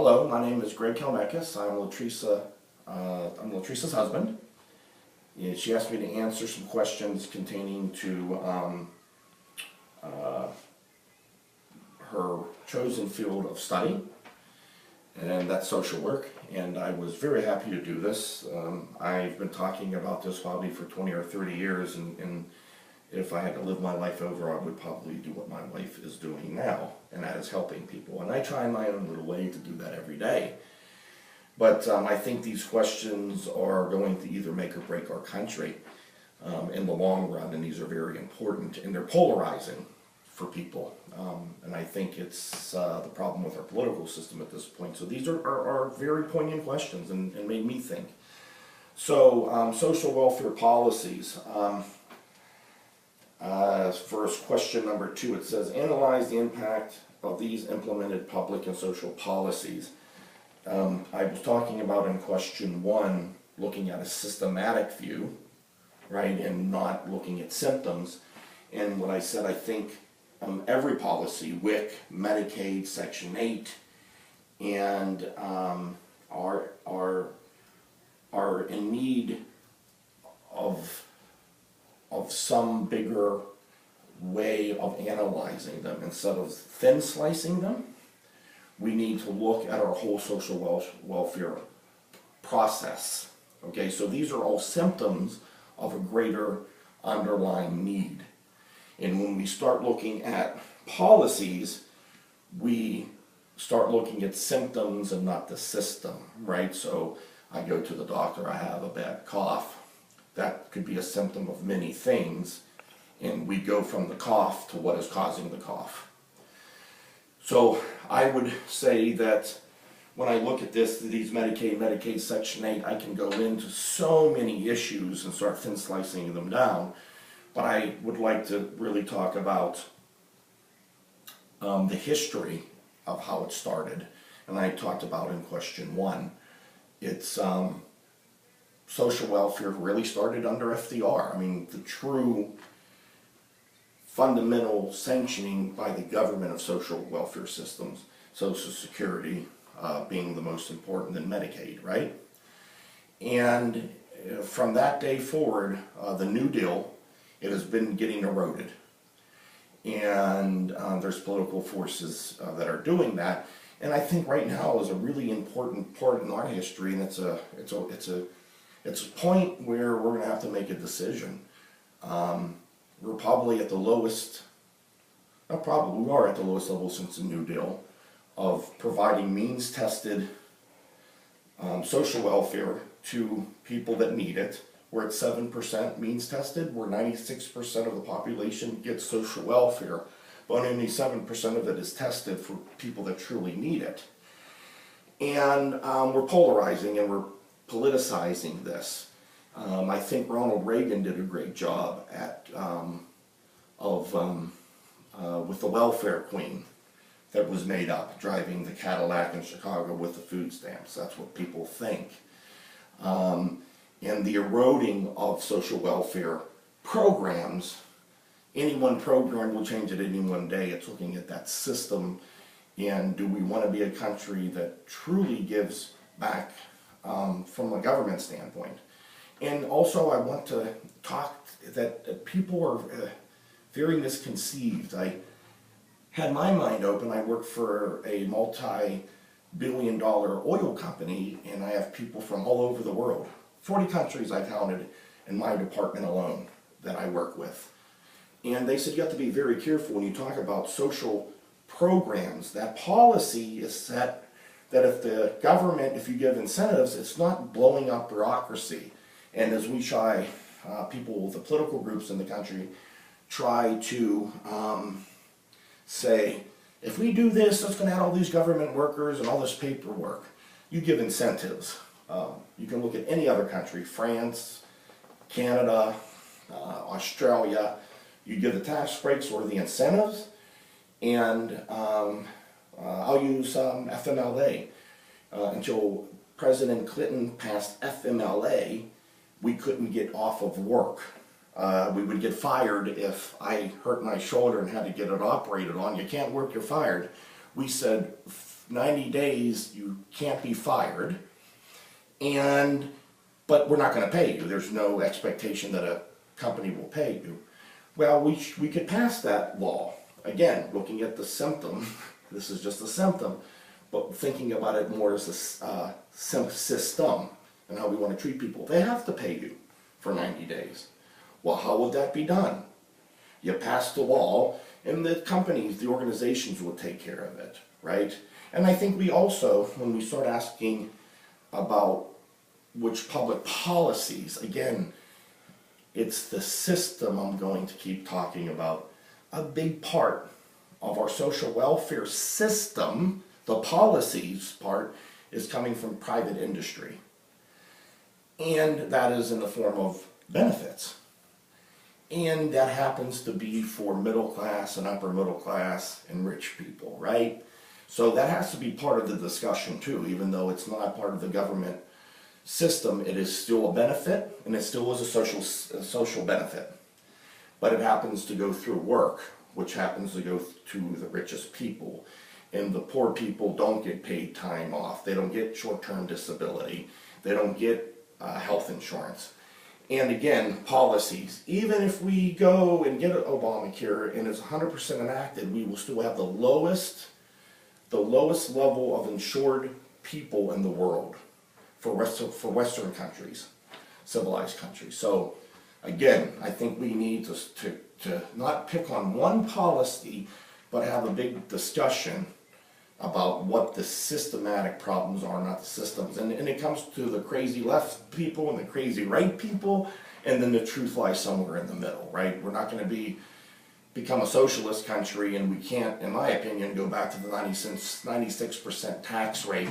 Hello, my name is Zak-Kelmeckis. I'm Latrice's husband. And she asked me to answer some questions containing to her chosen field of study, and that's social work. And I was very happy to do this. I've been talking about this hobby for 20 or 30 years, and if I had to live my life over, I would probably do what my wife is doing now, and that is helping people. And I try in my own little way to do that every day. But I think these questions are going to either make or break our country in the long run, and these are very important, and they're polarizing for people. And I think it's the problem with our political system at this point. So these are very poignant questions and made me think. So social welfare policies. First, question number 2, it says, analyze the impact of these implemented public and social policies. I was talking about in question 1, looking at a systematic view, right, and not looking at symptoms. And what I said, I think every policy, WIC, Medicaid, Section 8, and are in need of some bigger way of analyzing them. Instead of thin slicing them, we need to look at our whole social welfare process. Okay, so these are all symptoms of a greater underlying need. And when we start looking at policies, we start looking at symptoms and not the system, right? So I go to the doctor, I have a bad cough. That could be a symptom of many things, and we go from the cough to what is causing the cough. So I would say that when I look at these Medicaid Section 8, I can go into so many issues and start thin slicing them down, but I would like to really talk about the history of how it started, and I talked about in question 1. It's social welfare really started under FDR. I mean, the true fundamental sanctioning by the government of social welfare systems, Social Security being the most important than Medicaid, right? And from that day forward, the New Deal, it has been getting eroded. And there's political forces that are doing that. And I think right now is a really important part in our history, and it's a point where we're going to have to make a decision. We're probably at the lowest, not probably, we are at the lowest level since the New Deal of providing means-tested social welfare to people that need it. We're at 7% means-tested, where 96% of the population gets social welfare, but only 7% of it is tested for people that truly need it. And we're polarizing and we're politicizing this. I think Ronald Reagan did a great job with the welfare queen that was made up, driving the Cadillac in Chicago with the food stamps. That's what people think. And the eroding of social welfare programs, any one program will change it any one day. It's looking at that system, and do we want to be a country that truly gives back from a government standpoint? And also I want to talk that people are very misconceived. I had my mind open. I work for a multi-billion-dollar oil company, and I have people from all over the world. 40 countries I counted in my department alone that I work with. And they said you have to be very careful when you talk about social programs. That policy is set that if the government, if you give incentives, it's not blowing up bureaucracy. And as we try, people, the political groups in the country, try to say, if we do this, that's going to add all these government workers and all this paperwork. You give incentives. You can look at any other country, France, Canada, Australia. You give the tax breaks or the incentives, and I'll use FMLA. Until President Clinton passed FMLA, we couldn't get off of work. We would get fired if I hurt my shoulder and had to get it operated on. You can't work, you're fired. We said 90 days, you can't be fired, but we're not gonna pay you. There's no expectation that a company will pay you. Well, we could pass that law. Again, looking at the symptom, this is just a symptom, but thinking about it more as a system and how we want to treat people. They have to pay you for 90 days. Well, how would that be done? You pass the law, and the companies, the organizations will take care of it, right? And I think we also, when we start asking about which public policies, again, it's the system I'm going to keep talking about. A big part of our social welfare system, the policies part, is coming from private industry. And that is in the form of benefits. And that happens to be for middle class and upper middle class and rich people, right? So that has to be part of the discussion too, even though it's not part of the government system. It is still a benefit, and it still is a social benefit. But it happens to go through work, which happens to go to the richest people. And the poor people don't get paid time off. They don't get short-term disability. They don't get health insurance. And again, policies. Even if we go and get Obamacare and it's 100% enacted, we will still have the lowest level of insured people in the world for Western countries, civilized countries. So again, I think we need to not pick on one policy, but have a big discussion about what the systematic problems are, not the systems. And it comes to the crazy left people and the crazy right people, and then the truth lies somewhere in the middle, right? We're not going to become a socialist country, and we can't, in my opinion, go back to the 96% tax rate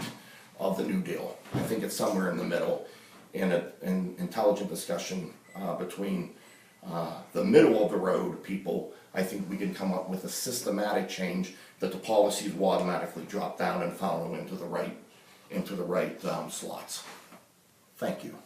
of the New Deal. I think it's somewhere in the middle, and an intelligent discussion between the middle of the road people. I think we can come up with a systematic change that the policies will automatically drop down and follow into the right slots. Thank you.